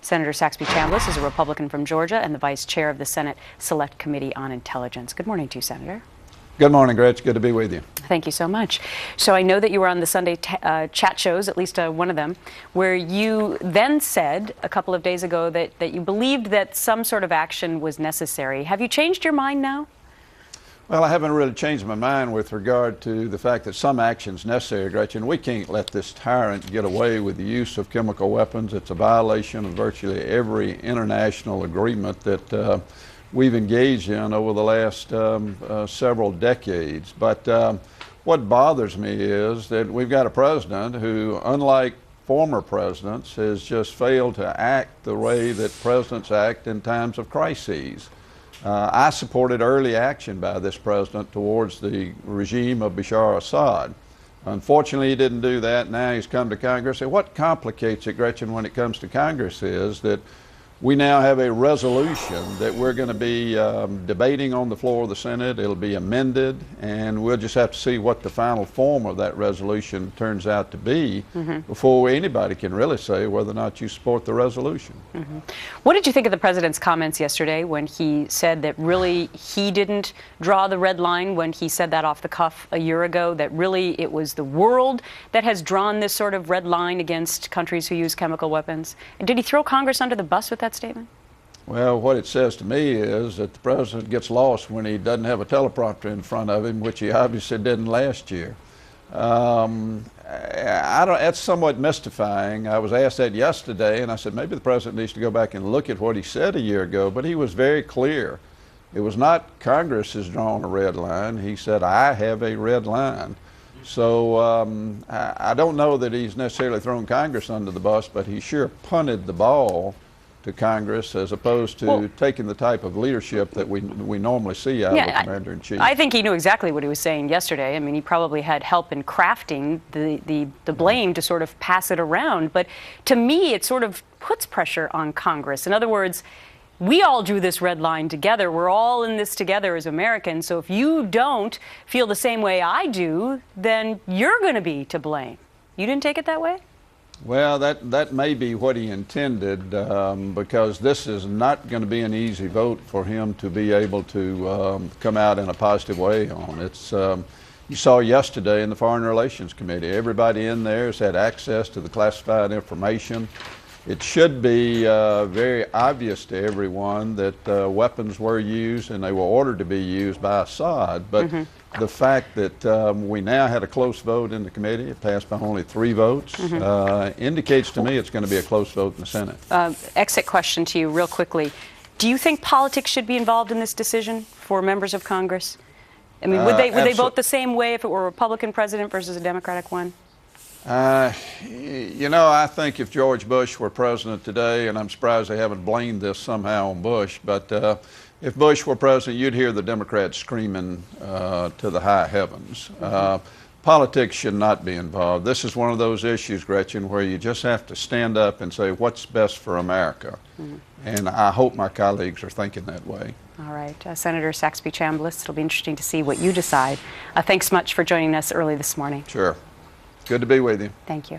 Senator Saxby Chambliss is a Republican from Georgia and the vice chair of the Senate Select Committee on Intelligence. Good morning to you, Senator. Good morning, Gretch. Good to be with you. Thank you so much. So I know that you were on the Sunday chat shows, at least one of them, where you then said a couple of days ago that you believed that some sort of action was necessary. Have you changed your mind now? Well, I haven't really changed my mind with regard to the fact that some action's necessary, Gretchen. We can't let this tyrant get away with the use of chemical weapons. It's a violation of virtually every international agreement that we've engaged in over the last several decades. But what bothers me is that we've got a president who, unlike former presidents, has just failed to act the way that presidents act in times of crises. I supported early action by this president towards the regime of Bashar Assad. Unfortunately, he didn't do that. Now he's come to Congress. And what complicates it, Gretchen, when it comes to Congress is that we now have a resolution that we're going to be debating on the floor of the Senate. It'll be amended, and we'll just have to see what the final form of that resolution turns out to be before anybody can really say whether or not you support the resolution. What did you think of the president's comments yesterday when he said that really he didn't draw the red line, when he said that off the cuff a year ago, that really it was the world that has drawn this sort of red line against countries who use chemical weapons? And did he throw Congress under the bus with that statement? Well, what it says to me is that the president gets lost when he doesn't have a teleprompter in front of him, which he obviously didn't last year. That's somewhat mystifying. I was asked that yesterday, and I said maybe the president needs to go back and look at what he said a year ago, but he was very clear. It was not Congress has drawn a red line. He said, I have a red line. So I don't know that he's necessarily thrown Congress under the bus, but he sure punted the ball to Congress as opposed to taking the type of leadership that we normally see out of the Commander-in-Chief. I think he knew exactly what he was saying yesterday. I mean, he probably had help in crafting the blame to sort of pass it around. But to me, it sort of puts pressure on Congress. In other words, we all drew this red line together. We're all in this together as Americans. So if you don't feel the same way I do, then you're going to be to blame. You didn't take it that way? Well, that may be what he intended, because this is not going to be an easy vote for him to be able to come out in a positive way on. It's you saw yesterday in the Foreign Relations Committee, everybody in there has had access to the classified information. It should be very obvious to everyone that weapons were used and they were ordered to be used by Assad. But the fact that we now had a close vote in the committee, it passed by only 3 votes, indicates to me it's going to be a close vote in the Senate. Exit question to you real quickly. Do you think politics should be involved in this decision for members of Congress? I mean, would they vote the same way if it were a Republican president versus a Democratic one? You know, I think if George Bush were president today, and I'm surprised they haven't blamed this somehow on Bush, but if Bush were president, you'd hear the Democrats screaming to the high heavens. Politics should not be involved. This is one of those issues, Gretchen, where you just have to stand up and say what's best for America. And I hope my colleagues are thinking that way. All right. Senator Saxby Chambliss, it'll be interesting to see what you decide. Thanks much for joining us early this morning. Sure. Good to be with you. Thank you.